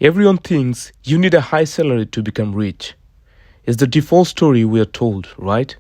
Everyone thinks you need a high salary to become rich. It's the default story we are told, right?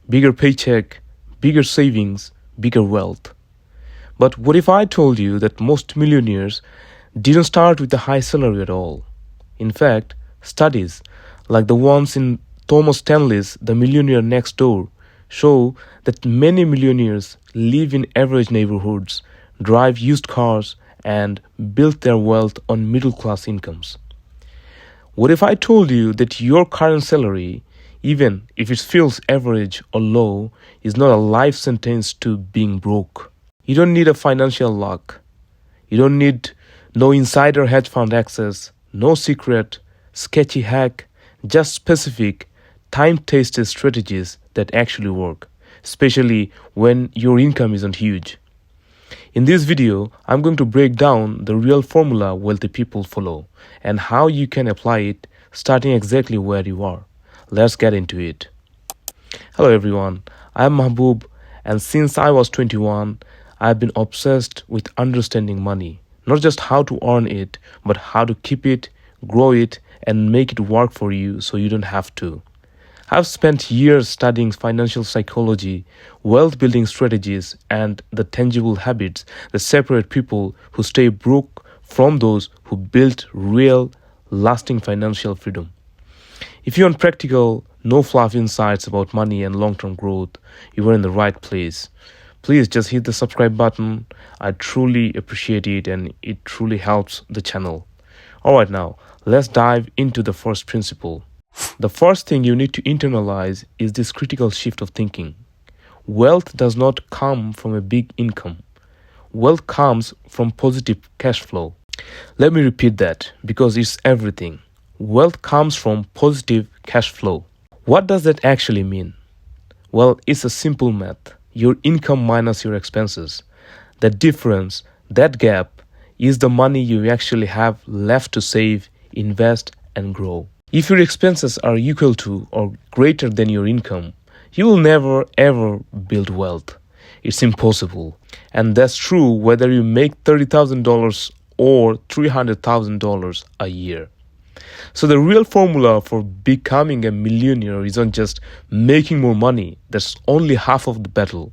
Bigger paycheck, bigger savings, bigger wealth. But what if I told you that most millionaires didn't start with a high salary at all? In fact, studies, like the ones in Thomas Stanley's The Millionaire Next Door, show that many millionaires live in average neighborhoods, drive used cars, and build their wealth on middle class incomes. What if I told you that your current salary, even if it feels average or low, is not a life sentence to being broke? You don't need a financial luck. You don't need no insider hedge fund access, no secret, sketchy hack, just specific, time-tested strategies that actually work, especially when your income isn't huge. In this video, I'm going to break down the real formula wealthy people follow and how you can apply it starting exactly where you are. Let's get into it. Hello everyone, I'm Mahbub, and since I was 21, I've been obsessed with understanding money. Not just how to earn it, but how to keep it, grow it, and make it work for you so you don't have to. I've spent years studying financial psychology, wealth building strategies, and the tangible habits that separate people who stay broke from those who build real, lasting financial freedom. If you want practical, no fluff insights about money and long term growth, you are in the right place. Please just hit the subscribe button. I truly appreciate it and it truly helps the channel. Alright, now let's dive into the first principle. The first thing you need to internalize is this critical shift of thinking. Wealth does not come from a big income. Wealth comes from positive cash flow. Let me repeat that because it's everything. Wealth comes from positive cash flow. What does that actually mean? Well, it's a simple math. Your income minus your expenses. The difference, that gap, is the money you actually have left to save, invest, and grow. If your expenses are equal to or greater than your income, you will never ever build wealth. It's impossible. And that's true whether you make $30,000 or $300,000 a year. So the real formula for becoming a millionaire isn't just making more money. That's only half of the battle.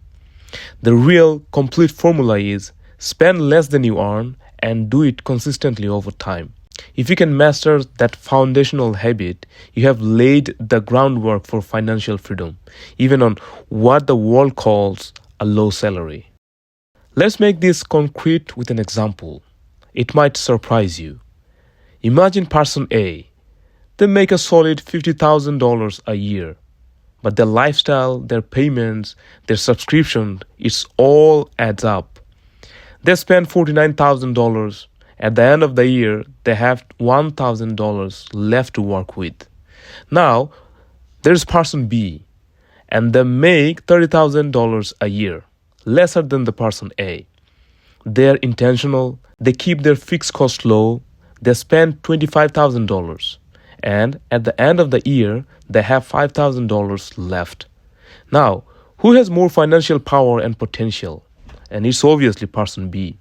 The real complete formula is spend less than you earn and do it consistently over time. If you can master that foundational habit, you have laid the groundwork for financial freedom, even on what the world calls a low salary. Let's make this concrete with an example. It might surprise you. Imagine person A. They make a solid $50,000 a year, but their lifestyle, their payments, their subscription, it's all adds up. They spend $49,000. At the end of the year, they have $1,000 left to work with. Now, there's person B, and they make $30,000 a year, lesser than the person A. They're intentional, they keep their fixed cost low, they spend $25,000, and at the end of the year, they have $5,000 left. Now, who has more financial power and potential? And it's obviously person B.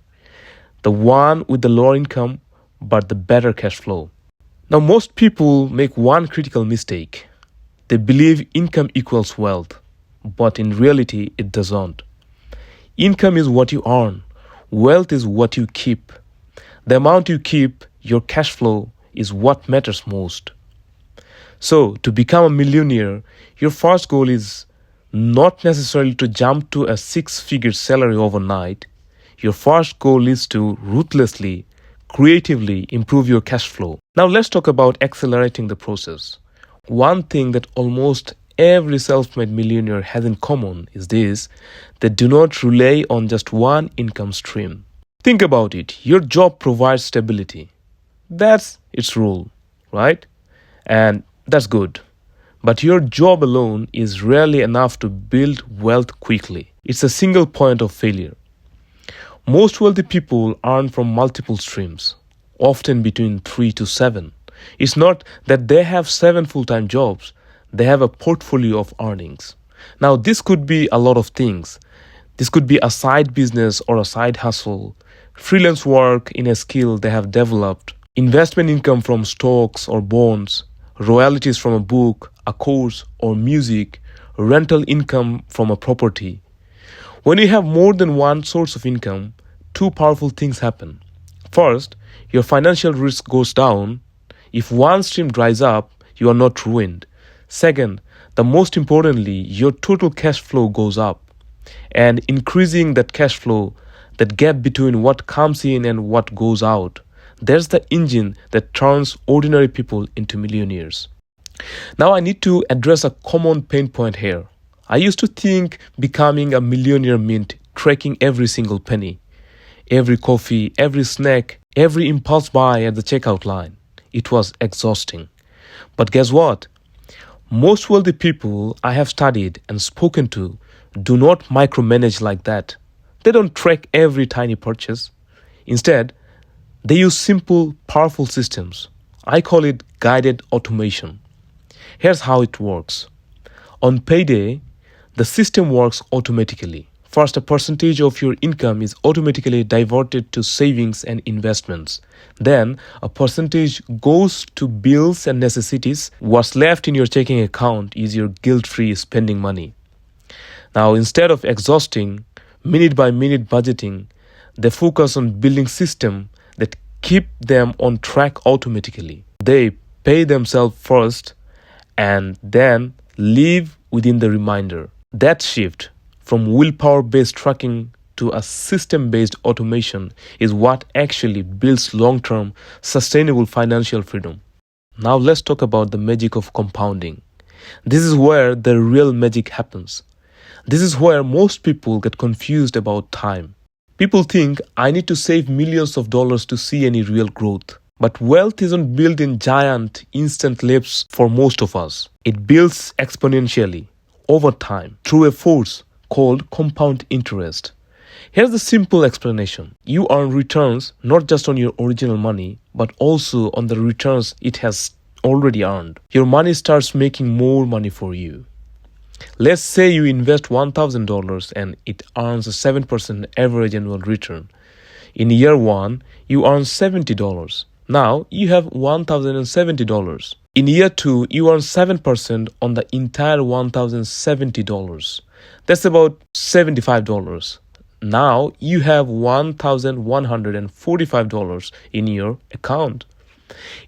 The one with the lower income but the better cash flow. Now most people make one critical mistake. They believe income equals wealth, but in reality it doesn't. Income is what you earn. Wealth is what you keep. The amount you keep, your cash flow, is what matters most. So to become a millionaire, your first goal is not necessarily to jump to a six-figure salary overnight. Your first goal is to ruthlessly, creatively improve your cash flow. Now let's talk about accelerating the process. One thing that almost every self-made millionaire has in common is this: they do not rely on just one income stream. Think about it. Your job provides stability. That's its rule, right? And that's good. But your job alone is rarely enough to build wealth quickly. It's a single point of failure. Most wealthy people earn from multiple streams, often between 3 to 7. It's not that they have 7 full-time jobs, they have a portfolio of earnings. Now, this could be a lot of things. This could be a side business or a side hustle, freelance work in a skill they have developed, Investment income from stocks or bonds, royalties from a book, a course, or music, rental income from a property. When you have more than one source of income, two powerful things happen. First, your financial risk goes down. If one stream dries up, you are not ruined. Second, the most importantly, your total cash flow goes up. And increasing that cash flow, that gap between what comes in and what goes out, there's the engine that turns ordinary people into millionaires. Now, I need to address a common pain point here. I used to think becoming a millionaire meant tracking every single penny, every coffee, every snack, every impulse buy at the checkout line. It was exhausting. But guess what? Most wealthy people I have studied and spoken to do not micromanage like that. They don't track every tiny purchase. Instead, they use simple, powerful systems. I call it guided automation. Here's how it works. On payday, the system works automatically. First, a percentage of your income is automatically diverted to savings and investments. Then, a percentage goes to bills and necessities. What's left in your checking account is your guilt-free spending money. Now, instead of exhausting minute by minute budgeting, they focus on building systems that keep them on track automatically. They pay themselves first and then live within the remainder. That shift from willpower-based tracking to a system-based automation is what actually builds long-term, sustainable financial freedom. Now let's talk about the magic of compounding. This is where the real magic happens. This is where most people get confused about time. People think I need to save millions of dollars to see any real growth. But wealth isn't built in giant, instant leaps for most of us. It builds exponentially, over time, through a force called compound interest. Here's the simple explanation. You earn returns not just on your original money, but also on the returns it has already earned. Your money starts making more money for you. Let's say you invest $1,000 and it earns a 7% average annual return. In year one, you earn $70. Now you have $1,070. In year two, you earn 7% on the entire $1,070. That's about $75. Now you have $1,145 in your account.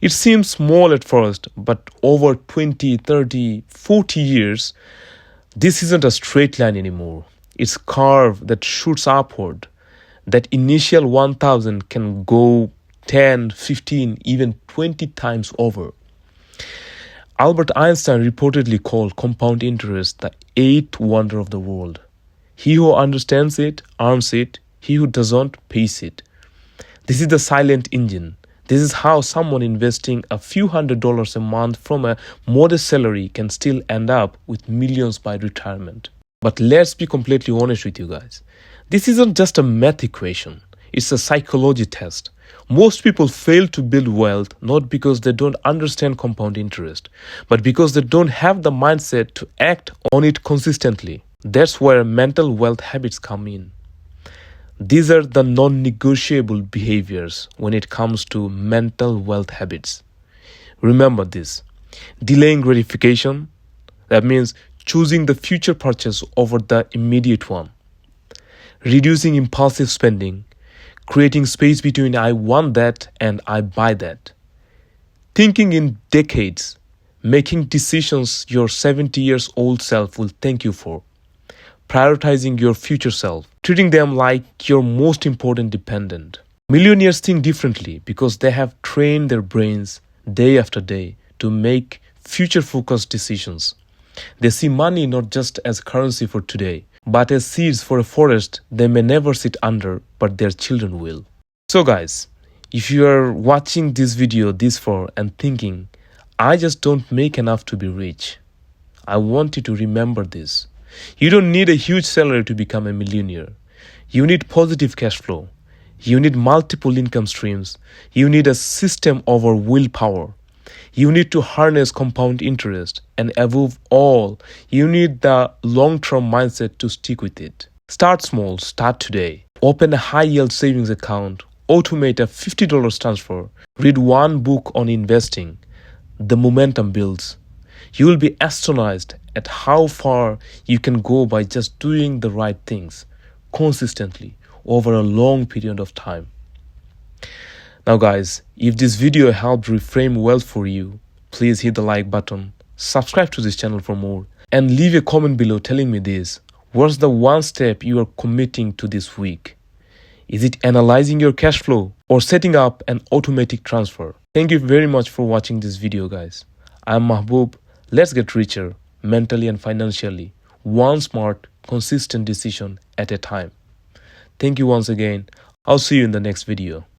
It seems small at first, but over 20, 30, 40 years, this isn't a straight line anymore. It's a curve that shoots upward. That initial 1,000 can go 10, 15, even 20 times over. Albert Einstein reportedly called compound interest the eighth wonder of the world. He who understands it earns it. He who doesn't pays it. This is the silent engine. This is how someone investing a few $100s a month from a modest salary can still end up with millions by retirement. But let's be completely honest with you guys. This isn't just a math equation. It's a psychology test. Most people fail to build wealth not because they don't understand compound interest, but because they don't have the mindset to act on it consistently. That's where mental wealth habits come in. These are the non-negotiable behaviors when it comes to mental wealth habits. Remember this. Delaying gratification, that means choosing the future purchase over the immediate one. Reducing impulsive spending, creating space between I want that and I buy that. Thinking in decades, making decisions your 70 years old self will thank you for. Prioritizing your future self, treating them like your most important dependent. Millionaires think differently because they have trained their brains day after day to make future-focused decisions. They see money not just as currency for today, but as seeds for a forest they may never sit under, but their children will. So guys, if you are watching this video this far and thinking, I just don't make enough to be rich, I want you to remember this. You don't need a huge salary to become a millionaire. You need positive cash flow. You need multiple income streams. You need a system over willpower. You need to harness compound interest. And above all, you need the long-term mindset to stick with it. Start small. Start today. Open a high-yield savings account. automate a $50 transfer, read one book on investing, the momentum builds. You will be astonished at how far you can go by just doing the right things consistently over a long period of time. Now guys, if this video helped reframe wealth for you, please hit the like button, subscribe to this channel for more, and leave a comment below telling me this. What's the one step you are committing to this week? Is it analyzing your cash flow or setting up an automatic transfer? Thank you very much for watching this video, guys. I'm Mahbub. Let's get richer mentally and financially, one smart, consistent decision at a time. Thank you once again. I'll see you in the next video.